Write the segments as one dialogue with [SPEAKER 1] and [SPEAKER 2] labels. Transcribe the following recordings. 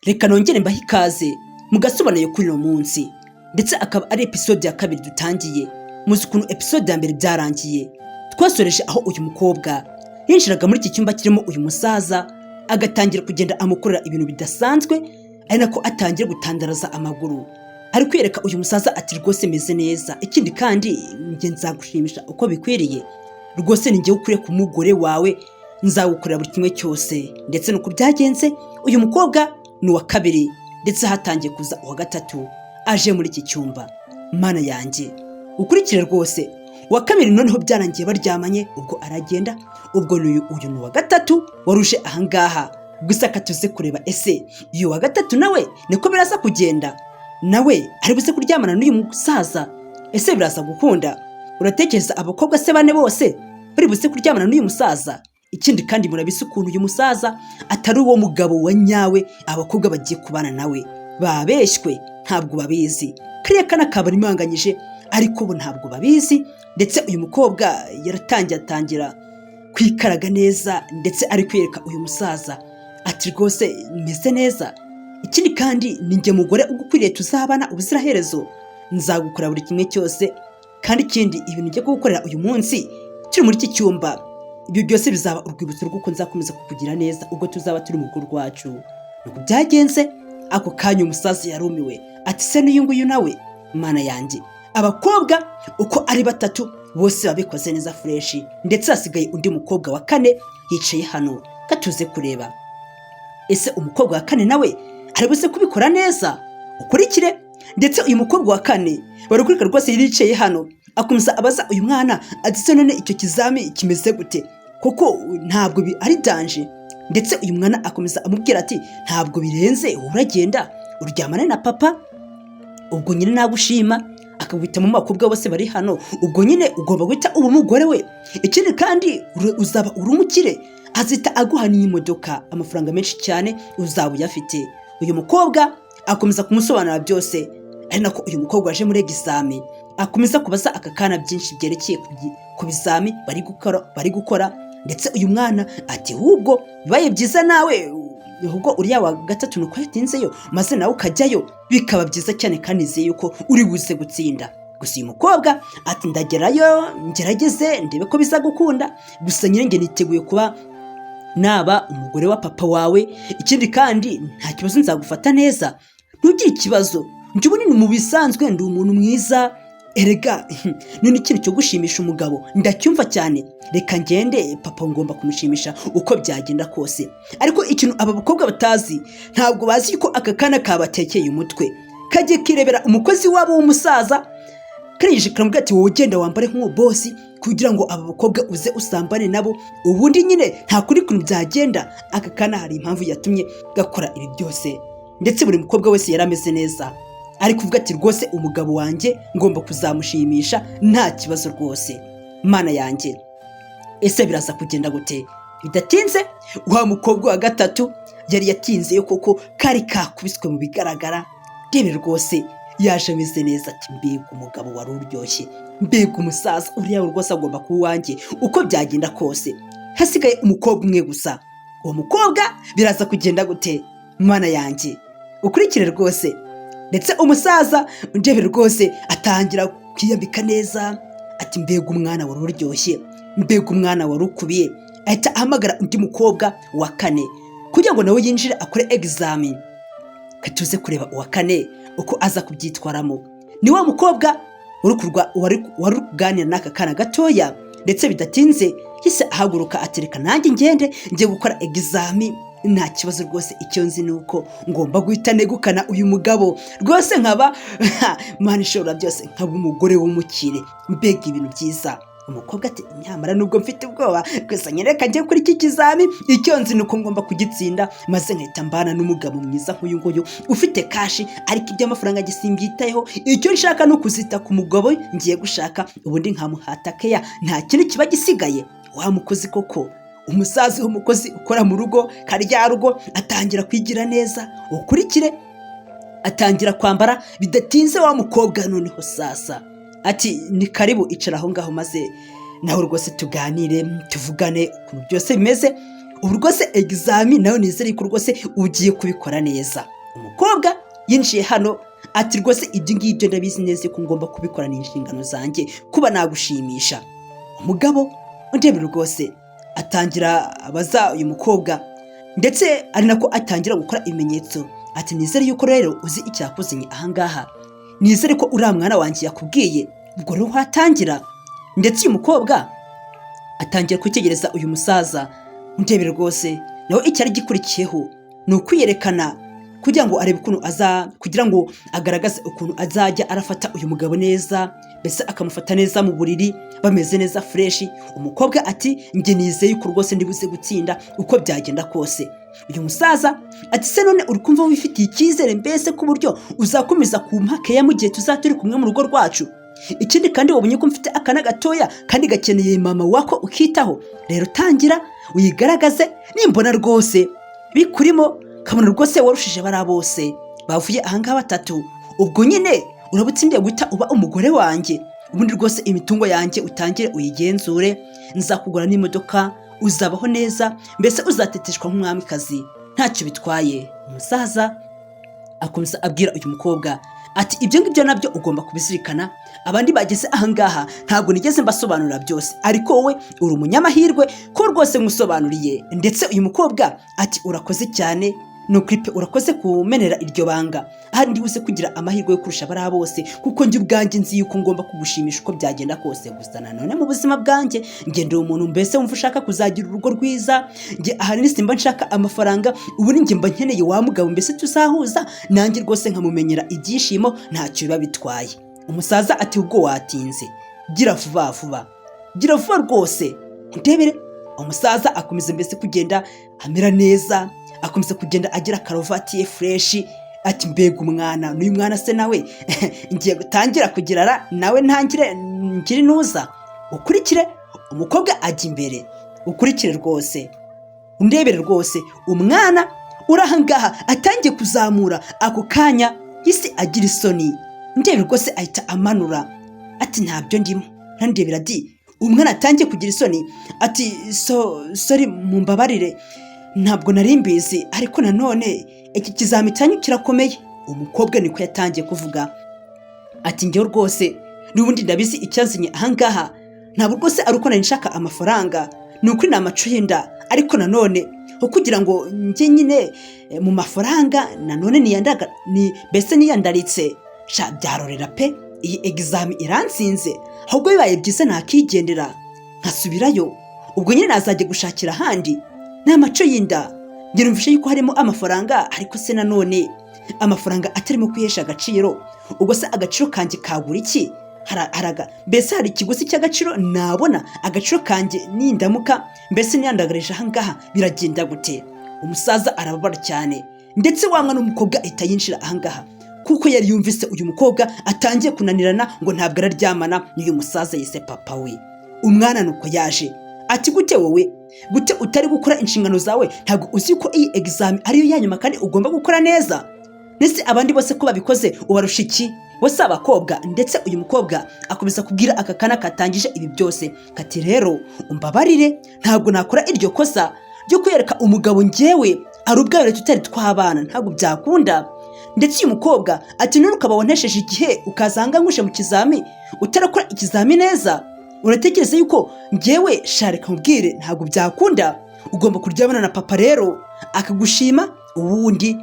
[SPEAKER 1] reka nongere mbahe ikaze mugasobanuye kuri uno munsi, ndetse akaba ari episode ya kabiri dutangiye. Muzi ukuntu episode ya mbere byarangiye, twasoreje aho uyu mukobwa yinjiraga muri iki cyumba kirimo uyu musaza, agatangira kugenda amukorera ibintu bidasanzwe, ari nako atangira gutandaraza amaguru, ari kwiyereka uyu musaza ati rwose meze neza, ikindi kandi njye nzagushimisha uko bikwiriye, rwose ni njye ukwiye ku mugore wawe, nzagukorera buri kimwe cyose. Ndetse nuko byagenze, uyu mukobwa ni uwa kabiri, ndetse hatangiye kuza uwa gatatu aje muri iki cyumba. Mana yanjye ukurikire rwose, uwa kabiri noneho byarangiye baryamanye, ubwo aragenda, ubwo uyu ni uwa gatatu waruje ahangaha. Gusa katuze kureba ese uyu wa gatatu nawe niko biraza kugenda, nawe ari buze kuryamana n'uyu musaza, ese biraza gukunda? Uratekereza abakobwa se bane bose bari buze kuryamana n'uyu musaza? Ikindi kandi murabise ukuntu uyu musaza atari uwo mugabo wa nyawe abakobwa bagiye kubana nawe, babeshywe, ntabwo babizi. Kariya kana kabarimanganyije, ariko bo ntabwo babizi. Ndetse uyu mukobwa atangira kwikaraga neza, ndetse ari kwiyereka uyu musaza ati rwose meze neza, ikindi kandi ni njye mugore ugukwiriye, tuzabana ubuziraherezo, nzagukora buri kimwe cyose. Kandi ikindi ibintu ngiye kugukorera uyu munsi turi muri iki cyumba, ibyo byose bizaba urwibutso rw'uko nzakomeza kukugira neza ubwo tuzaba turi mu rugo rwacu. Nuko byagenze, ako kanya umusaza yarumiwe ati se n'uyu nguyu nawe? Mana yanjye, abakobwa uko ari batatu bose babikoze neza freshi, ndetse hasigaye undi mukobwa wa kane yicaye hano, katuze kureba ese umukobwa wa kane nawe ari buze kubikora neza. Ukurikire. Ndetse uyu mukobwa wa kane barakurika rwose yicaye hano, akomeza abaza uyu mwana ati se none icyo kizami kimeze gute, koko ntabwo ari danje? Ndetse uyu mwana akomeza amubwira ati ntabwo birenze, uragenda uryamane na papa, ubwo nyine nagushima akagwita mu bakobwa bose bari hano, ubwo nyine ugomba guhita uba umugore we. Ikindi kandi uzaba uri umukire, azita aguha n'imodoka, amafaranga menshi cyane uzaba uyafite. Uyu mukobwa akomeza kumusobanura byose, ari nako uyu mukobwa waje muri egizami akomeza kubaza aka kana byinshi byerekeye ku bizami bari gukora. Ndetse uyu mwana ati ahubwo bibaye byiza nawe ahubwo uriya wa gatatu nuko yatinzeyo, maze nawe ukajyayo, bikaba byiza cyane kandi nizeye yuko uri buze gutsinda. Gusa uyu mukobwa ati ndagerayo ngerageze ndebe ko biza gukunda, gusa nyine nge niteguye kuba naba umugore wa papa wawe, ikindi kandi nta kibazo nzagufata neza, ntugire ikibazo, njye ubu ni mu bisanzwe ndi umuntu mwiza, erega none ikintu cyo gushimisha umugabo ndacyumva cyane, reka ngende, papa ngomba kumushimisha uko byagenda kose. Ariko ikintu aba bakobwa batazi, ntabwo bazi ko aka kana kabatekeye umutwe, kagiye kirebera umukozi wabo w'umusaza, karije karamubwira ati wowe ugenda wambare nk'uwo bosi kugira ngo aba bakobwa uze usambane nabo, ubundi nyine nta kuri kuntu byagenda. Aka kana hari impamvu yatumye gakora ibi byose. Ndetse buri mukobwa wese yarameze neza, ari kuvuga ati rwose umugabo wanjye ngomba kuzamushimisha nta kibazo rwose. Mana yanjye, ese biraza kugenda gute? Bidatinze wa mukobwa wa gatatu yari yatinzeyo koko, kari kakubiswe mu bigaragara, rebe rwose yaje ameze neza ati mbega umugabo wari uryoshye, mbega umusaza uriya rwose agomba kuba uwanjye uko byagenda kose. Hasigaye umukobwa umwe gusa, uwo mukobwa biraza kugenda gute? Mana yanjye ukurikire rwose. Ndetse umusaza ndebe rwose atangira kwiyambika neza ati mbega umwana wari uryoshye, mbega umwana wari ukubiye. Ahita ahamagara undi mukobwa wa kane kugira ngo nawe yinjire akore egizami. Katuze kureba uwa kane uko aza kubyitwaramo. Ni wa mukobwa wari kuganira n'aka kana gatoya, ndetse bidatinze yise ahaguruka atereka nanjye ngende njye gukora egizami, nta kibazo rwose, icyo nzi nuko ngomba guhita negukana uyu mugabo rwose, nkaba Mana ishobora byose, nkaba umugore w'umukire, mbega ibintu byiza. Umukobwa ati nyamara nubwo mfite ubwoba, gusa nyereka njye kuri iki kizami, icyo nzi nuko ngomba kugitsinda, maze nkahita mbana n'umugabo mwiza nk'uyu nguyu ufite kashi, ariko iby'amafaranga gisimbyitayeho, icyo nshaka no kuzita ku mugabo ngiye gushaka, ubundi nkamuhata keya, nta kintu kiba gisigaye. Wa mukozi koko, umusazi w'umukozi ukora mu rugo, karya rugo, atangira kwigira neza. Ukurikire, atangira kwambara. Bidatinze wa mukobwa noneho sasa ati ni karibu icara aho ngaho, maze nawe rwose tuganire tuvugane ukuntu byose bimeze. ubu rwose egizami nawe nizere ko rwose ugiye kubikora neza. Umukobwa yinjiye hano ati rwose ibyo ngibyo ndabizi neza ko ngomba kubikora, ni inshingano zanjye kuba nagushimisha. Umugabo ndebera rwose atangira abaza uyu mukobwa, ndetse ari nako atangira gukora ibimenyetso ati nizere yuko rero uzi icyakuzanye ahangaha, nizere ko uriya mwana wanjye yakubwiye, ubwo rero watangira. Ndetse uyu mukobwa atangira kwitegereza uyu musaza ndebera rwose, nawe icyari gikurikiyeho ni ukwiyerekana kugira ngo arebe ukuntu kugira ngo agaragaze ukuntu azajya arafata uyu mugabo neza, mbese akamufata neza mu buriri bameze neza fresh. Umukobwa ati njye nizeye yuko rwose ndibuze gutsinda uko byagenda kose. Uyu musaza ati se none uri kumva wifitiye icyizere mbese ku buryo uzakomeza kumpakeya mu gihe tuzaturi kumwe mu rugo rwacu? Ikindi kandi wabonye ko mfite akana gatoya kandi gakeneye mama wako ukitaho, rero tangira wigaragaze, nimbona rwose bikurimo kabona rwose warushije bara bose bavuye ahangaha batatu, ubwo nyine urabutsindiye guhita uba umugore wanjye, ubundi rwose imitungo yanjye utangire uyigenzure, nzakugura n'imodoka, uzabaho neza, mbese uzateteshwa nk'umwamikazi ntacyo bitwaye. Umusaza akomeza abwira uyu mukobwa ati ibyo ngibyo nabyo ugomba kubizirikana, abandi bageze ahangaha ntabwo nigeze mbasobanurira byose, ariko wowe uri umunyamahirwe ko rwose ngusobanuriye. Ndetse uyu mukobwa ati urakoze cyane, nukripe urakoze kumenera iryo banga, ahari ndibuze kugira amahirwe yo kurusha bari bose, kuko njye ubwanjye nzi yuko ngomba kugushimisha uko byagenda kose. Gusa nanone mu buzima bwanjye ngende umuntu mbese wumva ushaka kuzagira urugo rwiza, njye ahanini simba nshaka amafaranga, ubu njye mba nkeneye wa mugabo mbese tuzahuza nanjye rwose nkamumenyera ibyishimo, ntacyo biba bitwaye. Umusaza ati ubwo watinze, gira vuba vuba, gira vuba rwose ndebere. Umusaza akomeza mbese kugenda amera neza, akomeza kugenda agira karuvati ye fresh, ati mbega umwana, n'uyu mwana se nawe ngiye gutangira kugirara nawe ntangire ngiri nuza. Ukurikire umukobwa ajya imbere, ukurikire rwose undebere rwose. Umwana urahangaha atangiye kuzamura, ako kanya yisi agira isoni, ndebere rwose ahita amanura ati ntabyo ndimo. Ndebera di umwana atangiye kugira isoni ati sorry mumbabarire, ntabwo nari mbizi, ariko nanone iki kizami cyanyu kirakomeye. Umukobwa niko yatangiye kuvuga ati njyewe rwose n'ubundi ndabizi icyanzinye ahangaha, ntabwo rwose ari uko nari nshaka amafaranga, ni ukuri ni amaco y'inda, ariko nanone kugira ngo njye nyine mu mafaranga nanone mbese niyandaritse sha byarorera pe, iyi examen iransinze, ahubwo bibaye byiza nakigendera nkasubirayo, ubwo nyine nazajya gushakira ahandi. Ni amaco y'inda, njye numvishe yuko harimo amafaranga, ariko se nanone amafaranga atarimo kwihesha agaciro, ubwo se agaciro kanjye kagura iki? Mbese hari ikiguzi cy'agaciro nabona agaciro kanjye nindamuka mbese niyandagarije ahangaha biragenda gute? Umusaza arababara cyane, ndetse wamwa n'umukobwa ahita yinjira ahangaha, kuko yari yumvise uyu mukobwa atangiye kunanirana ngo ntabwo araryamana n'uyu musaza yise papa we. Umwana nuko yaje ati gute wowe, gute utari gukora inshingano zawe? Ntabwo uzi ko iyi examen ariyo yanyuma kandi ugomba gukora neza? Ndetse abandi bose ko babikoze ubarusha iki? Bose abakobwa. Ndetse uyu mukobwa akomeza kubwira aka kana katangije ibi byose kati rero umbabarire, ntabwo nakora iryo kosa ryo kwereka umugabo njyewe ari ubwawe tutari twabana, ntabwo byakunda. Ndetse uyu mukobwa ati none ukaba wontesheje igihe ukazanga ngushe mu kizami utarakora ikizami neza, uratekereza yuko njyewe shareka nkubwire ntabwo byakunda, ugomba kuryamana na papa rero akagushima, ubundi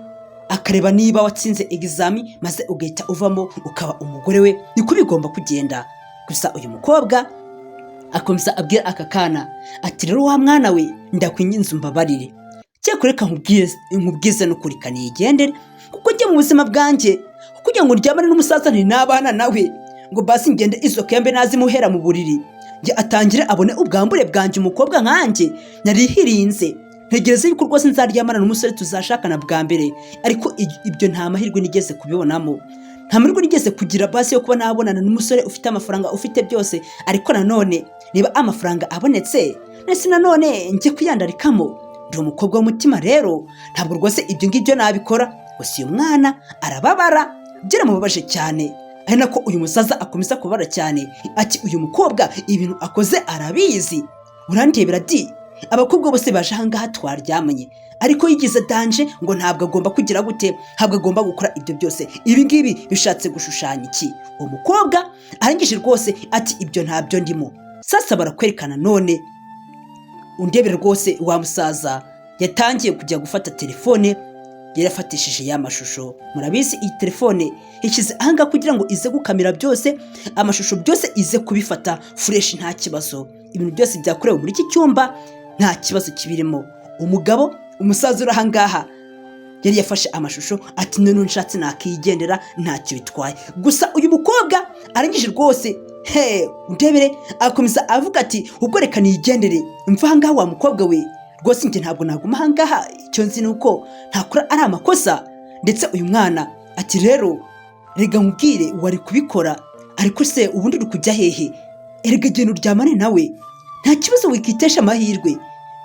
[SPEAKER 1] akareba niba watsinze examen maze ugahita uvamo ukaba umugore we, niko bigomba kugenda. Gusa uyu mukobwa akomeza abwira aka kana ati rero wa mwana we ndakwinginze umbabarire, cyekureka nkubwize n'ukuri kanigendere, kuko njye mu buzima bwanjye kugira ngo ryamane n'umusaza nabana nawe ngo basi ngende izo kembe nazimuhera mu buriri, njye atangire abone ubwambure bwanjye. Umukobwa nkanjye narihirinze, ntegereze yuko rwose nzaryamana n'umusore tuzashakana bwa mbere, ariko ibyo nta mahirwe nigeze kubibonamo, nta mahirwe nigeze kugira basi yo kuba nabonana n'umusore ufite amafaranga ufite byose. Ariko nanone niba amafaranga abonetse nese nanone njye kuyandarikamo, ndi umukobwa w'umutima rero ntabwo rwose ibyo ngibyo nabikora. Gusa uyu mwana arababara, byaramubabaje cyane, ari nako uyu musaza akomeza kubara cyane ati uyu mukobwa ibintu akoze arabizi. Urandebera di abakobwa bose baje ahangaha twaryamanye, ariko yigize danje ngo ntabwo agomba kugira gute, ntabwo agomba gukora ibyo byose. Ibi ngibi bishatse gushushanya iki? Uwo mukobwa arangije rwose ati ibyo ntabyo ndimo. Sasa barakwerekana none undebere rwose wa musaza yatangiye kujya gufata telefone, yarafatishije ya mashusho. Murabizi iyi telefone ishyize ahangaha kugira ngo ize gukamera byose, amashusho byose ize kubifata fresh nta kibazo. Ibintu byose byakorewe muri iki cyumba nta kibazo kibirimo. Umugabo umusaza uri ahangaha yari yafashe amashusho ati none nshatse nakigendera ntacyo bitwaye. Gusa uyu mukobwa arangije rwose undebere akomeza avuga ati ubwo reka nigendere mva ahangaha wa mukobwa we, rwose njye ntabwo naguma ahangaha, icyo nzi nuko ntakora ari amakosa. Ndetse uyu mwana ati rero rega nkubwire wari kubikora, ariko se ubundi uri kujya hehe? Erega genda uryamane nawe, nta kibazo wikitesha amahirwe.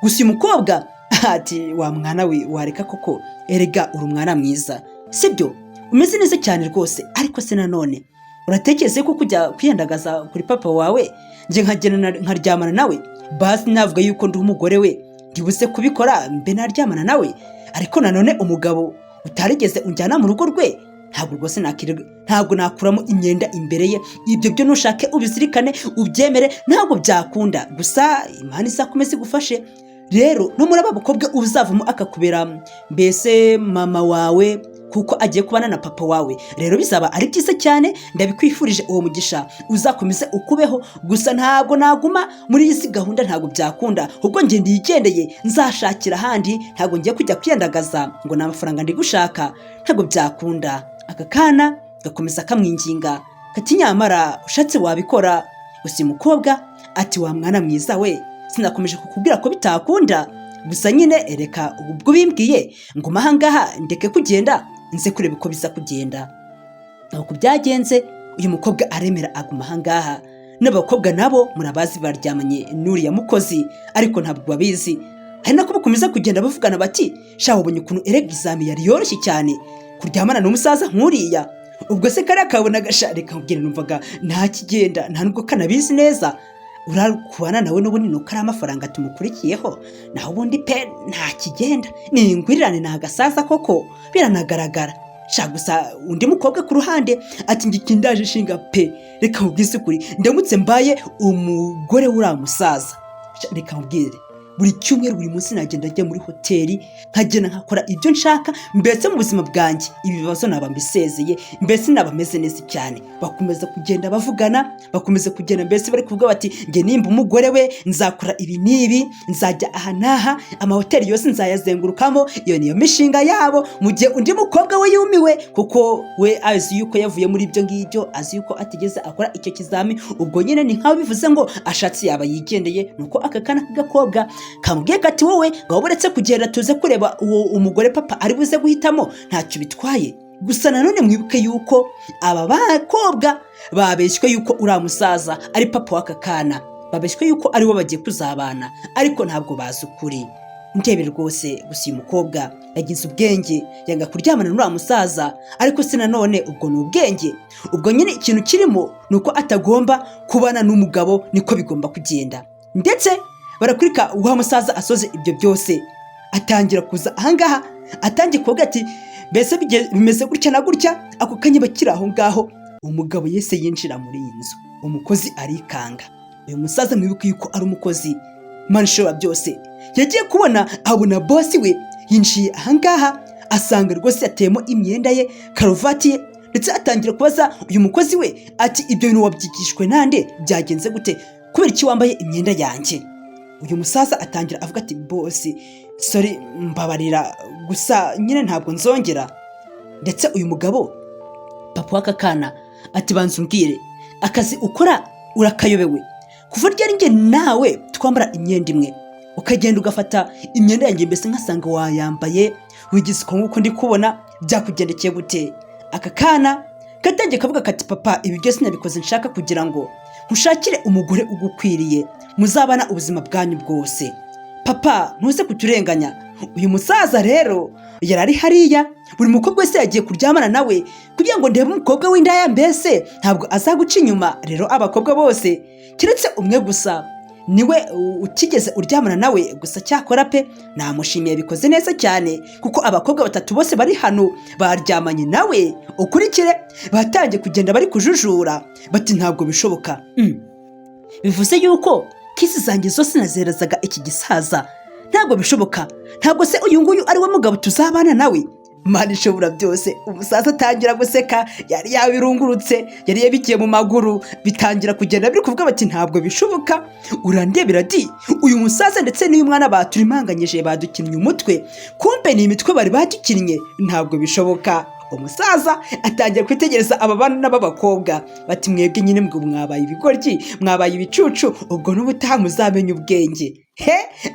[SPEAKER 1] Gusa uyu mukobwa ati wa mwana we wareka koko, erega uri umwana mwiza sibyo, umeze neza cyane rwose, ariko se nanone uratekereze ko kujya kwiyandagaza kuri papa wawe nje nkagenda nkaryamana nawe? Basi navuga yuko ndi umugore we ndibuze kubikora mbe naryamana nawe, ariko nanone umugabo utarigeze unjyana mu rugo rwe ntabwo rwose ntabwo nakuramo imyenda imbere ye. Ibyo byo nushake ubizirikane ubyemere, ntabwo byakunda. Gusa Imana izakomeze igufashe. Rero no muri aba bakobwa uzavamo akakubera mbese mama wawe kuko agiye kubana na papa wawe, rero bizaba ari byiza cyane. Ndabikwifurije uwo mugisha uzakomeze ukubeho. Gusa ntabwo naguma muri iyi gahunda, ntabwo byakunda. Ubwo ngiye ndigendeye nzashakira ahandi, ntabwo ngiye kujya kwiyandagaza ngo n'amafaranga ndi gushaka, ntabwo byakunda. Aka kana gakomeza kamwinginga kati nyamara ushatse wabikora. Gusa uyu mukobwa ati wa mwana mwiza we sinakomeje kukubwira ko bitakunda, gusa nyine ereka ubwo bimbwiye ngo mahangaha ndeke kugenda nze kureba uko biza kugenda. Uko byagenze uyu mukobwa aremera aguma ahangaha. N'abakobwa nabo murabazi baryamanye n'uriya mukozi, ariko ntabwo babizi. Hari nako bakomeza kugenda bavugana bati sha ubonye ukuntu erega izami yari yoroshye cyane kuryamana n'umusaza nk'uriya. Ubwo se kare akabona gasha reka nkubwire numvaga nta kigenda, nta nubwo kanabizi neza. Urakubana nawe n'ubundi nuko ari amafaranga tumukurikiyeho, naho ubundi pe nta kigenda, ni ingwirirane n'agasaza koko biranagaragara. Sha gusa undi mukobwa ku ruhande ati ngiki ndaje shinga pe, reka nkubwise ukuri ndamutse mbaye umugore w'uriya musaza, reka nkubwire buri cyumweru buri munsi nagenda njya muri hoteli nkagenda nkakora ibyo nshaka, mbese mu buzima bwanjye ibi bibazo naba mbisezeye, mbese naba meze neza cyane. Bakomeza kugenda bavugana, bakomeza kugenda mbese bari kuvuga bati nge nimba umugore we nzakora ibi n'ibi, nzajya aha n'aha, amahoteli yose nzayazengurukamo. Iyo niyo mishinga yabo, mu gihe undi mukobwa we yumiwe kuko we azi yuko yavuye muri ibyo ngibyo, azi yuko atigeze akora icyo kizami. Ubwo nyine ni nkaho bivuze ngo ashatse yaba yigendeye. Nuko aka kana k'agakobwa kamubwiye kati wowe ngo uretse kugenda tuze kureba uwo umugore papa ari buze guhitamo ntacyo bitwaye. Gusa nanone mwibuke yuko aba bakobwa babeshywe yuko uriya musaza ari papa w'aka kana, babeshywe yuko ari bo bagiye kuzabana, ariko ntabwo bazi ukuri. Ndebere rwose gusa uyu mukobwa yagize ubwenge yanga kuryamana n'uriya musaza, ariko se nanone ubwo ni ubwenge. Ubwo nyine ikintu kirimo nuko atagomba kubana n'umugabo, niko bigomba kugenda. Ndetse barakurika uwo musaza asoze ibyo byose atangira kuza ahangaha, atangiye kuvuga ati mbese bimeze gutya na gutya. Ako kanya bakiri aho ngaho umugabo yese yinjira muri iyi nzu, umukozi arikanga. Uyu musaza mwibuke yuko ari umukozi Imana ishobora byose, yagiye kubona abona bosi we yinjiye ahangaha, asanga rwose yateyemo imyenda ye, karuvati ye, ndetse atangira kubaza uyu mukozi we ati ibyo bintu wabyigishwe nande, byagenze gute, kubera iki wambaye imyenda yanjye? Uyu musaza atangira avuga ati bosi sorry mbabarira, gusa nyine ntabwo nzongera. Ndetse uyu mugabo papa w'aka kana ati banza umbwire akazi ukora urakayobewe, kuva ryari nge nawe twambara imyenda imwe ukagenda ugafata imyenda yanjye mbese nkasanga wayambaye wigize uko nguko ndi kubona, byakugendekeye gute? Aka kana katangiye kavuga kati papa ibi byose nabikoze nshaka kugira ngo nkushakire umugore ugukwiriye, muzabana ubuzima bwanyu bwose. Papa ntuze kuturenganya. Uyu musaza rero yarari hariya, buri mukobwa wese yagiye kuryamana nawe kugira ngo ndebe umukobwa w'indaya mbese ntabwo azaguca inyuma. Rero abakobwa bose keretse umwe gusa niwe ukigeze uryamana nawe, gusa cyakora pe namushimiye, bikoze neza cyane kuko abakobwa batatu bose bari hano baryamanye nawe. Ukurikire batangiye kugenda bari kujujura bati ntabwo bishoboka. Bivuze yuko kisi zanjye zose nazerazaga iki gisaza, ntabwo bishoboka, ntabwo se uyu nguyu ari we mugabo tuzabana nawe? Mana ishobora byose. Umusaza atangira guseka, yari yabirungurutse, yari yabigiye mu maguru, bitangira kugenda biri kuvuga bati ntabwo bishoboka. Urandebera di, uyu musaza ndetse n'uyu mwana baturimanganyije badukinnye umutwe, kumbe ni imitwe bari badukinnye, ntabwo bishoboka. Umusaza atangira kwitegereza aba bana b'abakobwa bati mwebwe nyine mwabaye ibigoryi, mwabaye ibicucu, ubwo n'ubutaha muzamenya ubwenge.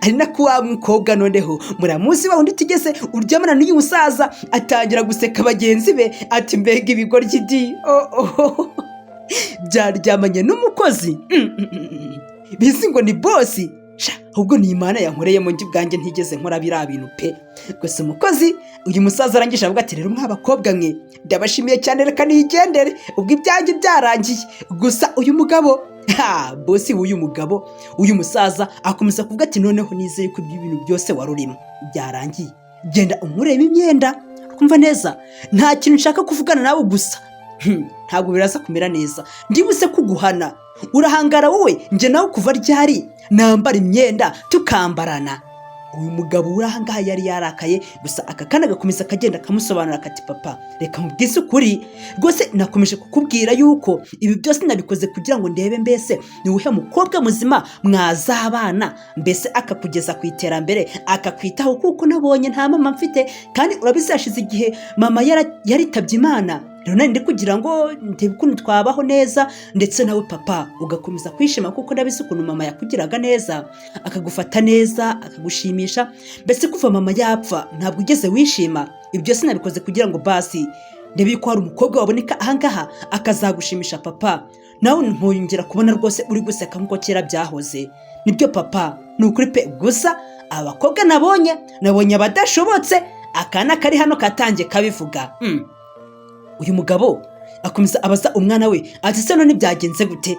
[SPEAKER 1] Ari nako wa mukobwa noneho muramuzi wa undi tugeze uryamana n'uyu musaza atangira guseka bagenzi be ati mbega ibigoryi di, byaryamanye n'umukozi, bizi ngo ni bosi. Ahubwo ni Imana yankoreye mu njye ubwanjye ntigeze nkora biriya bintu pe. Gusa umukozi uyu musaza arangije avuga ati rero mw'abakobwa mwe ndabashimiye cyane, reka nigendere ubwo ibyanjye byarangiye. Gusa uyu mugabo bosi w'uyu mugabo uyu musaza akomeza kuvuga ati noneho nizeye ko ibintu byose wari urimo byarangiye, genda umurebe imyenda. Kumva neza, nta kintu nshaka kuvugana nawe, gusa ntabwo biraza kumera neza, ndibuse kuguhana. Urahangara wowe, njye nawe kuva ryari nambara imyenda tukambarana? Uyu mugabo urahangaha yari yarakaye, gusa aka kana gakomeza kagenda kamusobanura kati papa reka mubwise ukuri rwose, nakomeje kukubwira yuko ibi byose nabikoze kugira ngo ndebe mbese ni uwuhe mukobwa muzima mwazabana, mbese akakugeza ku iterambere akakwitaho, kuko nabonye nta mama mfite, kandi urabizi hashize igihe mama yaritabye Imana. Rero nari ndi kugira ngo ndebe ukuntu twabaho neza, ndetse nawe papa ugakomeza kwishima, kuko ndabizi ukuntu mama yakugiraga neza, akagufata neza, akagushimisha, mbese kuva mama yapfa ntabwo ugeze wishima. Ibi byose nabikoze kugira ngo basi ndebe ko hari umukobwa waboneka ahangaha akazagushimisha papa, nawe ntuyongera kubona rwose uri guseka nk'uko kera byahoze. Nibyo papa, ni ukuri pe. Gusa abakobwa nabonye abadashobotse, akana kari hano katangiye kabivuga. Uyu mugabo akomeza abaza umwana we ati se none byagenze gute,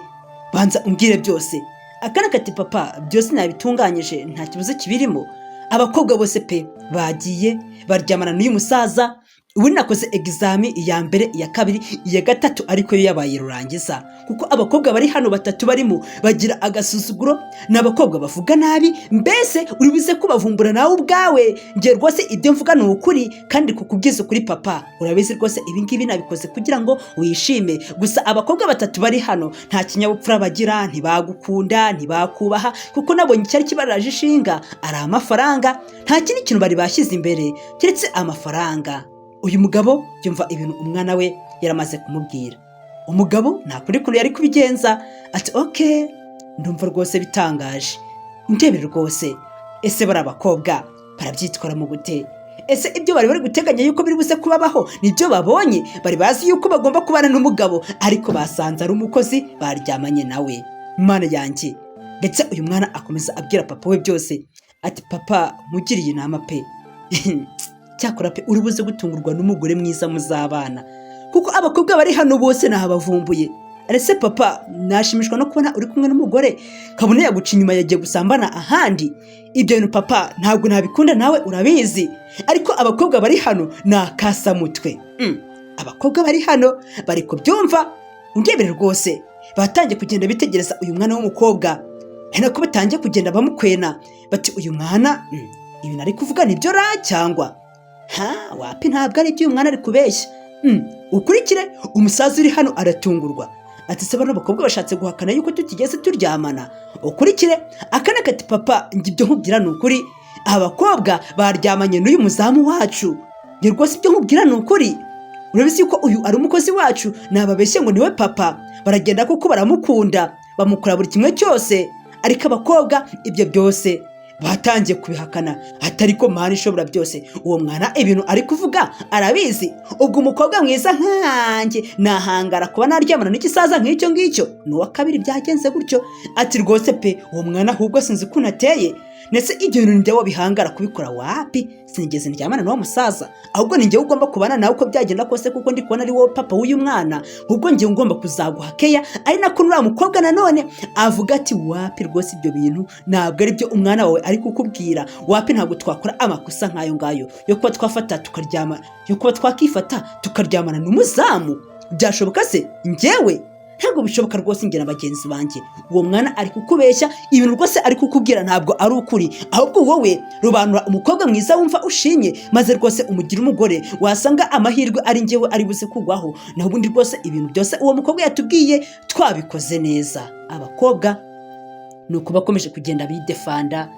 [SPEAKER 1] banza umbwire byose. Akana kati papa byose nabitunganyije, nta kibazo kibirimo. Abakobwa bose pe bagiye baryamana n'uyu musaza. Ubu nakoze examen iya mbere, iya kabiri, iya gatatu, ariko yo yabaye rurangiza, kuko abakobwa bari hano batatu barimo bagira agasuzuguro, n'abakobwa bavuga nabi, mbese uribuze kubavumbura nawe ubwawe. Ngiye rwose ibyo mvuga ni ukuri, kandi kukubwiza ukuri papa, urabizi rwose ibi ngibi nabikoze kugira ngo wishime. Gusa abakobwa batatu bari hano nta kinyabupfura bagira, ntibagukunda, ntibakubaha, kuko nabonye icyari kibaraje ishinga ari amafaranga. Nta kindi kintu bari bashyize imbere keretse amafaranga. Uyu mugabo yumva ibintu umwana we yaramaze kumubwira. Umugabo nta kuri kure yari kubigenza, ati okay, ndumva rwose bitangaje, ndebere rwose ese bari abakobwa barabyitwara mu gute? Ese ibyo bari guteganya yuko biri buse kubabaho nibyo babonye? Bari bazi yuko bagomba kubana n'umugabo, ariko basanze ari umukozi baryamanye nawe. Mana yanjye. Ndetse uyu mwana akomeza abwira papa we byose, ati papa mugiriye inama pe. Cyakora pe uribuze gutungurwa n'umugore mwiza muzabana, kuko abakobwa bari hano bose nahabavumbuye. Arese papa nashimishwa no kubona uri kumwe n'umugore kabone yaguca inyuma yagiye gusambana ahandi. Ibyo bintu papa ntabwo nabikunda, nawe urabizi, ariko abakobwa bari hano nakasa mutwe. Abakobwa bari hano bari kubyumva, ndebere rwose batangiye kugenda bitegereza uyu mwana w'umukobwa, nako batangiye kugenda bamukwena bati uyu mwana ibi nari kuvuga nibyo ra cyangwa wapi, ntabwo ari ibyo uyu mwana ari kubeshya. Ukurikire umusaza uri hano aratungurwa, ati se bano bakobwa bashatse guhakana yuko tutigeze turyamana? Ukurikire akana kati papa ngibyo nkubwira ni ukuri, abakobwa baryamanye n'uyu muzamu wacu, nge rwose ibyo nkubwira ni ukuri. Urabizi yuko uyu ari umukozi wacu, nababeshye ngo niwe papa. Baragenda kuko baramukunda, bamukora buri kimwe cyose, ariko abakobwa ibyo byose batangiye kubihakana. Atari ko Mana ishobora byose, uwo mwana ibintu ari kuvuga arabizi. Ubwo umukobwa mwiza nkanjye nahangara kuba naryamana n'igisaza nk'icyo ngicyo? N'uwa kabiri byagenze gutyo. Ati rwose pe uwo mwana ahubwo sinzi ko nateye, ndetse ibyo bintu njyewe bihangara kubikora wapi, sinigeze ndyamana n'uwo musaza, ahubwo ni njyewe ugomba kubana nawe uko byagenda kose kuko ndi kubona ari wowe papa w'uyu mwana, ahubwo njyewe ngomba kuzaguha keya. Ari nako nuriya mukobwa nanone avuga ati wapi rwose ibyo bintu ntabwo ari byo umwana wawe ari kukubwira, wapi ntabwo twakora amakosa nk'ayo ngayo yo kuba twafata tukaryama, yo kuba twakifata tukaryamana n'umuzamu, byashoboka se? Njyewe ntabwo bishoboka rwose, njye na bagenzi banjye. Uwo mwana ari kukubeshya, ibintu rwose ari kukubwira ntabwo ari ukuri, ahubwo wowe robanura umukobwa mwiza wumva ushinye, maze rwose umugire umugore, wasanga amahirwe ari njyewe ari buze kugwaho, naho ubundi rwose ibintu byose uwo mukobwa yatubwiye twabikoze neza. Abakobwa ni uko bakomeje kugenda bidefanda,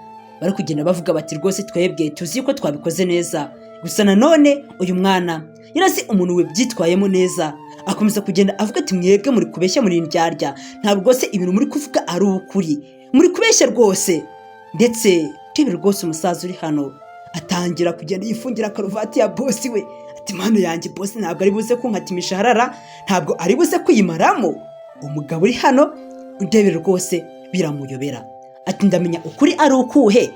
[SPEAKER 1] bari kugenda bavuga bati rwose twebwe tuzi ko twabikoze neza, gusa nanone uyu mwana yarazi umuntu we byitwayemo neza, akomeza kugenda avuga ati mwebwe muri kubeshya, muri indyarya, ntabwo rwose ibintu muri kuvuga ari ukuri, muri kubeshya rwose. Ndetse tebe rwose umusaza uri hano atangira kugenda yifungira karuvati ya bosi we, ati mano yanjye bosi ntabwo ari buze kunkata imishahara, ntabwo ari buze kuyimaramo. Umugabo uri hano ndebe rwose biramuyobera, ati ndamenya ukuri ari ukuhe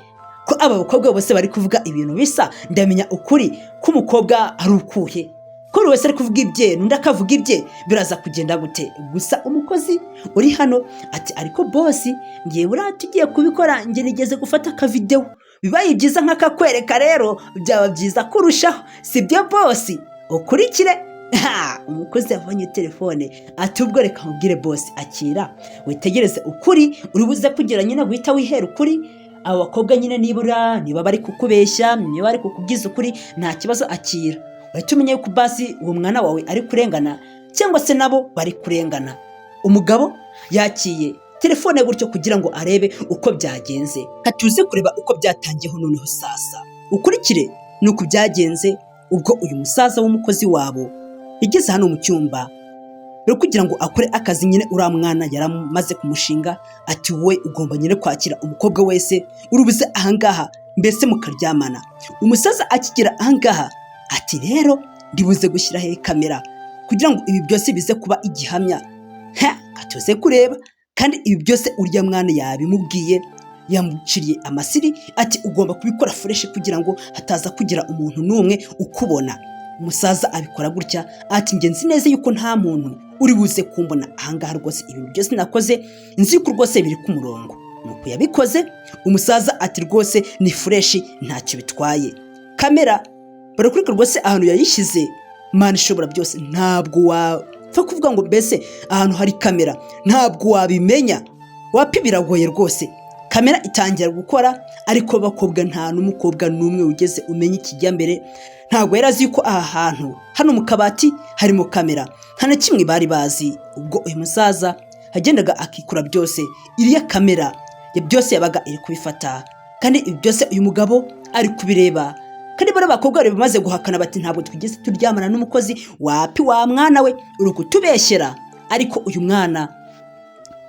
[SPEAKER 1] ko aba bakobwa bose bari kuvuga ibintu bisa, ndamenya ukuri ko umukobwa ari ukuhe ko buri wese ari kuvuga ibye n'undi akavuga ibye, biraza kugenda gute? Gusa umukozi uri hano ati ariko bosi ngiye buriya tugiye kubikora, nge nigeze gufata akavidewo, bibaye byiza nk'akakwereka rero byaba byiza kurushaho, sibyo bosi? Ukurikire. Umukozi yavanye telefone ati ubwo reka nkubwire bosi, akira witegereze ukuri uri buze kugira nyine guhita wihera ukuri. Abo bakobwa nyine nibura niba bari kukubeshya, niba bari kukubwiza ukuri, nta kibazo, akira wahita umenya yuko basi uwo mwana wawe ari kurengana cyangwa se nabo bari kurengana. Umugabo yakiye telefone gutyo kugira ngo arebe uko byagenze, katuze kureba uko byatangiyeho. Noneho sasa ukurikire nuko byagenze ubwo uyu musaza w'umukozi wabo yageze hano mu cyumba rero kugira ngo akore akazi nyine uriya mwana yaramaze kumushinga, ati wowe ugomba nyine kwakira umukobwa wese urubuze ahangaha mbese mukaryamana. Umusaza akigera ahangaha ati rero ndibuze gushyira he kamera kugira ngo ibi byose bize kuba igihamya. Katuze kureba, kandi ibi byose urya mwana yabimubwiye, yamuciriye amasiri ati ugomba kubikora fresh kugira ngo hataza kugira umuntu n'umwe ukubona. Umusaza abikora gutya ati nge nzi neza yuko nta muntu uri buze kumbona ahangaha, rwose ibintu byose nakoze nzi ko rwose biri ku murongo. Nuko yabikoze. Umusaza ati rwose ni fresh ntacyo bitwaye. Kamera barakurika rwose ahantu yayishyize, mana ishobora byose, ntabwo wapfa kuvuga ngo mbese ahantu hari kamera ntabwo wabimenya, wapi biragoye rwose. Kamera itangira gukora, ariko bakobwa nta n'umukobwa n'umwe ugeze umenya ikijya mbere, ntabwo yarazi yuko aha hantu hano mu kabati harimo kamera, nta na kimwe bari bazi. Ubwo uyu musaza hagendaga akikura byose, iriya kamera ya byose yabaga iri kubifata, kandi ibi byose uyu mugabo ari kubireba. Kandi bari abakobwa bari bamaze guhakana bati ntabwo twigeze turyamana n'umukozi, wapi wa mwana we uri kutubeshyera. Ariko uyu mwana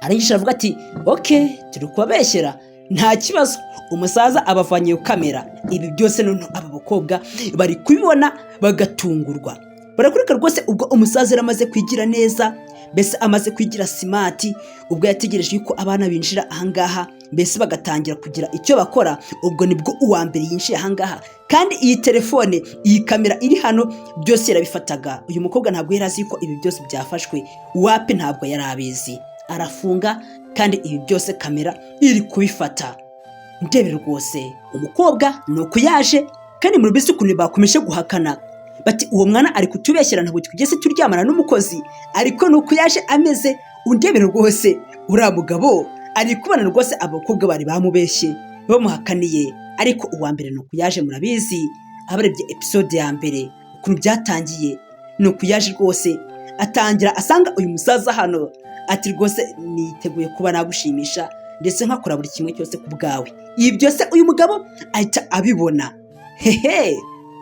[SPEAKER 1] arangije avuga ati okay turi kubabeshyera, nta kibazo. Umusaza abavanye kamera, ibi byose none aba bakobwa bari kubibona bagatungurwa. Barakurika rwose ubwo umusaza yaramaze kwigira neza, mbese amaze kwigira simati, ubwo yategereje yuko abana binjira ahangaha mbese bagatangira kugira icyo bakora, ubwo nibwo uwa mbere yinjiye ahangaha. Kandi iyi telefone, iyi kamera iri hano byose yarabifataga. Uyu mukobwa ntabwo yari azi ko ibi byose byafashwe, wapi ntabwo yari abizi. Arafunga, kandi ibi byose kamera iri kubifata. Ndebe rwose umukobwa nuko yaje, kandi mu rubisi ukuntu bakomeje guhakana bati uwo mwana ari kutubeshyera, ntabwo twigeze turyamana n'umukozi, ariko nuko yaje ameze. Undebe rwose uriya mugabo ari kubana rwose abakobwa bari bamubeshye bamuhakaniye, ariko uwa mbere nuko yaje. Murabizi abarebye episode ya mbere ukuntu byatangiye, nuko yaje rwose atangira asanga uyu musaza hano, ati rwose niteguye kuba nagushimisha ndetse nkakora buri kimwe cyose ku bwawe. Ibi byose uyu mugabo ahita abibona.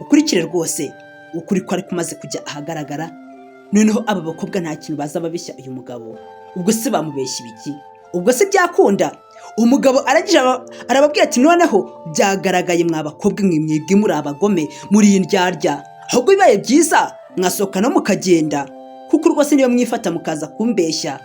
[SPEAKER 1] Ukurikire rwose ukuri ko ari kumaze kujya ahagaragara. Noneho aba bakobwa nta kintu baza babeshya uyu mugabo. Ubwo se bamubeshya ibiki? Ubwo se byakunda? Umugabo aragije arababwira ati noneho byagaragaye mwa bakobwa mwibwe muri abagome muri indyarya, ahubwo bibaye byiza mwasohoka no mukagenda, kuko rwose niyo mwifata mukaza kumbeshya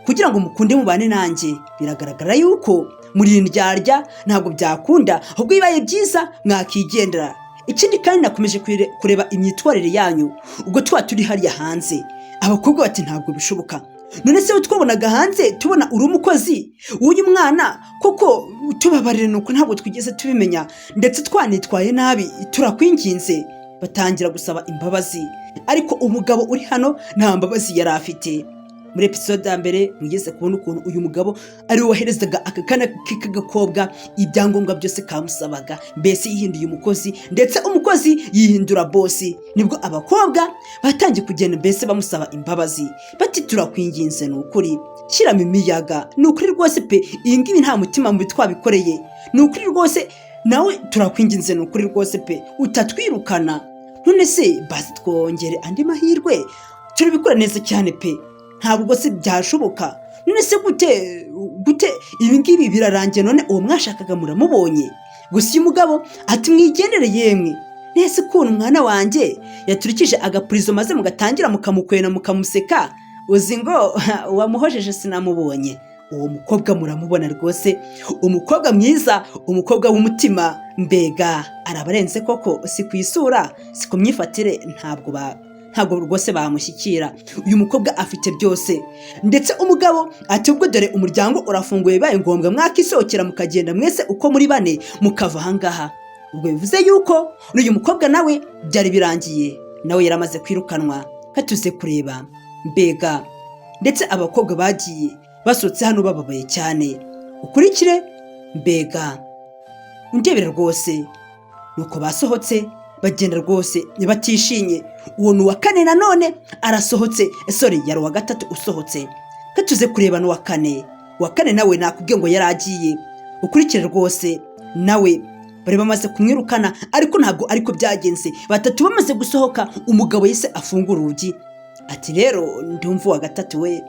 [SPEAKER 1] kugira ngo mukunde mubane nanjye, biragaragara yuko muri indyarya ntabwo byakunda, ahubwo bibaye byiza mwakigendera. Ikindi kandi nakomeje kureba imyitwarire yanyu ubwo turi hariya hanze. Abakobwa bati ntabwo bishoboka. None se twabonaga hanze tubona uri umukozi w'uyu mwana koko, tubabarire nuko ntabwo twigeze tubimenya ndetse twanitwaye nabi, turakwinginze. Batangira gusaba imbabazi, ariko umugabo uri hano nta mbabazi yari afite. Muri episode ya mbere mwigeze kubona ukuntu uyu mugabo ari we waherezaga aka kana k'agakobwa ibyangombwa byose kamusabaga, mbese yihinduye umukozi ndetse umukozi yihindura bosi. Nibwo abakobwa batangiye kugenda mbese bamusaba imbabazi, bati turakwinginze ni ukuri shyiramo imiyaga, ni ukuri rwose pe, iyi ngibi nta mutima mubi twabikoreye, ni ukuri rwose nawe turakwinginze, ni ukuri rwose pe, utatwirukana. None se basi twongere andi mahirwe, turabikora neza cyane pe, ntabwo se byashoboka. None se gute ibi ngibi birarangiye, none uwo mwashakaga muramubonye? Gusa uyu mugabo ati mwigendere yemwe, nese ukuntu umwana wanjye yaturikije agapurizo maze mugatangira mukamukwena mukamuseka, uzi ngo wamuhojeje sinamubonye. Uwo mukobwa muramubona rwose, umukobwa mwiza, umukobwa w'umutima, mbega arabarenze koko, si ku isura si ku myifatire, ntabwo rwose bamushyikira. Uyu mukobwa afite byose. Ndetse umugabo ati ubwo dore umuryango urafunguye, bibaye ngombwa mwakisohokera mukagenda mwese uko muri bane mukava ahangaha. Ubwo bivuze yuko uyu mukobwa nawe byari birangiye, nawe yaramaze kwirukanwa. Katuze kureba mbega, ndetse abakobwa bagiye basohotse hano bababaye cyane. Ukurikire mbega undebera rwose, nuko basohotse bagenda rwose batishimye. Uwo ni uwa kane nanone arasohotse, yari uwa gatatu usohotse. Katuze kureba n'uwa kane. Uwa kane nawe nakubwiye ngo yari agiye. Ukurikire rwose nawe bari bamaze kumwirukana, ariko ntabwo ariko byagenze. Batatu bamaze gusohoka, umugabo yise afungura urugi ati rero ndumva uwa gatatu we,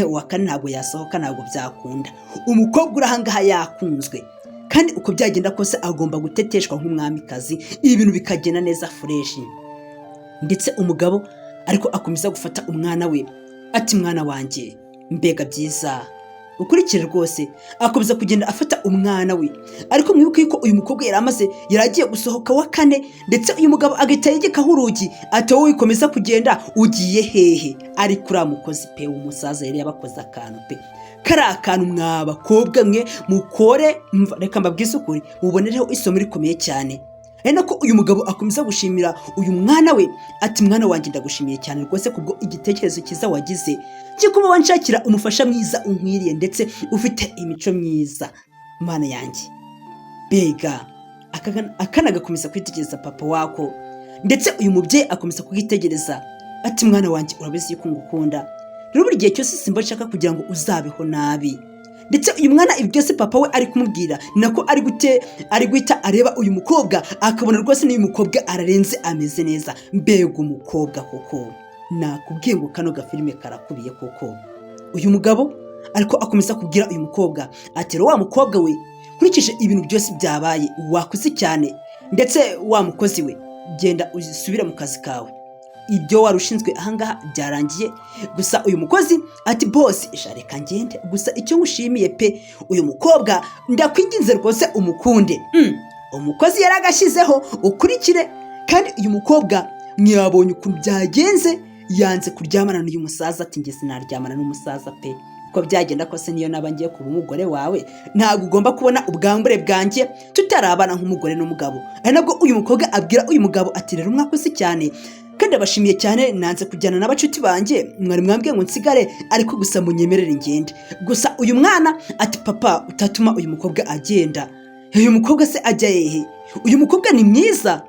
[SPEAKER 1] uwa kane ntabwo yasohoka, ntabwo byakunda. Umukobwa urahangaha yakunzwe, kandi uko byagenda kose agomba guteteshwa nk'umwamikazi, ibintu bikagenda neza fureshi. Ndetse umugabo ariko akomeza gufata umwana we, ati mwana wanjye mbega byiza. Ukurikire rwose akomeza kugenda afata umwana we, ariko mwibuke yuko uyu mukobwa yari agiye gusohoka wa kane, ndetse uyu mugabo agahita yegekaho urugi ati wowe wikomeza kugenda ugiye hehe? Ariko uriya mukozi pe w'umusaza yari yabakoze akantu pe, kari akantu mwa bakobwa mwe mukore, reka mbabwize ukuri mubonereho isomo rikomeye cyane. Ari nako uyu mugabo akomeza gushimira uyu mwana we, ati mwana wanjye ndagushimiye cyane rwose kubwo igitekerezo cyiza wagize cyo kuba wanshakira umufasha mwiza unkwiriye ndetse ufite imico myiza. Mana yanjye bega, akana gakomeza kwitegereza papa wako, ndetse uyu mubyeyi akomeza kugitegereza ati mwana wanjye urabizi yuko ngukunda, rero buri gihe cyose simba nshaka kugira ngo uzabeho nabi. Ndetse uyu mwana ibi byose papa we ari kumubwira, nako ari guhita areba uyu mukobwa akabona rwose n'uyu mukobwa ararenze, ameze neza. Mbega umukobwa koko, nakubwiye ngo kano gafilime karakubiye koko. Uyu mugabo ariko akomeza kubwira uyu mukobwa ati wa mukobwa we, nkurikije ibintu byose byabaye wakoze cyane, ndetse wa mukozi we genda usubire mu kazi kawe, ibyo wari ushinzwe ahangaha byarangiye. Gusa uyu mukozi ati boss reka ngende, gusa icyo ngushimiye pe, uyu mukobwa ndakwinginze rwose umukunde. Umukozi yaragashyizeho. Ukurikire kandi uyu mukobwa mwabonye ukuntu byagenze, yanze kuryamana n'uyu musaza, ati nge sinaryamana n'umusaza pe, uko byagenda kose niyo naba ngiye kuba umugore wawe ntabwo ugomba kubona ubwambure bwanjye tutarabana nk'umugore n'umugabo. Ari nabwo uyu mukobwa abwira uyu mugabo ati rero mwakoze cyane kandi abashimiye cyane, nanze kujyana n'abacuti banjye, mwari mwambwiye ngo nsigare, ariko gusa munyemerere ngende. Gusa uyu mwana ati papa utatuma uyu mukobwa agenda. Uyu mukobwa se ajya hehe? Uyu mukobwa ni mwiza.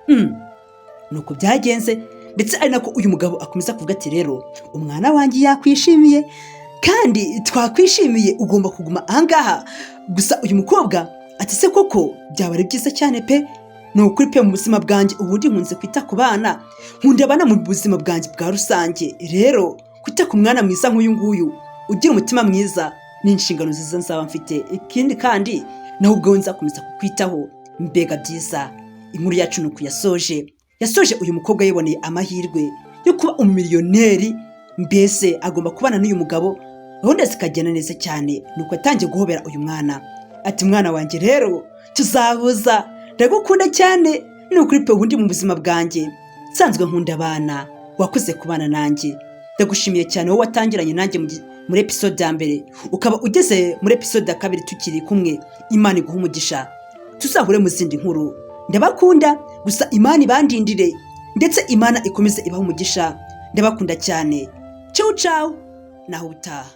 [SPEAKER 1] Nuko byagenze. Ndetse ari nako uyu mugabo akomeza kuvuga ati rero umwana wanjye yakwishimiye kandi twakwishimiye, ugomba kuguma ahangaha. Gusa uyu mukobwa ati se koko byaba ari byiza cyane pe, ni ukuri pe, mu buzima bwanjye ubundi nkunze kwita ku bana, nkunda abana mu buzima bwanjye bwa rusange. Rero kwita ku mwana mwiza nk'uyu nguyu ugira umutima mwiza ni inshingano nziza nzaba mfite, ikindi kandi nawe ubwawe nzakomeza kukwitaho. Mbega byiza. Inkuru yacu nuko yasoje uyu mukobwa yiboneye amahirwe yo kuba umumiliyoneri, mbese agomba kubana n'uyu mugabo, gahunda zikagenda neza cyane. Nuko atangiye guhobera uyu mwana, ati mwana wanjye rero tuzahuza, ndagukunda cyane, ni ukuri pe ubundi mu buzima bwanjye nsanzwe nkunda abana, wakuze kubana nanjye, ndagushimiye cyane wowe watangiranye nanjye muri episode ya mbere ukaba ugeze muri episode ya kabiri tukiri kumwe. Imana iguha umugisha, tuzahure mu zindi nkuru. Ndabakunda, gusa Imana ibandindire ndetse Imana ikomeze ibaha umugisha. Ndabakunda cyane. Ciao ciao, naho utaha.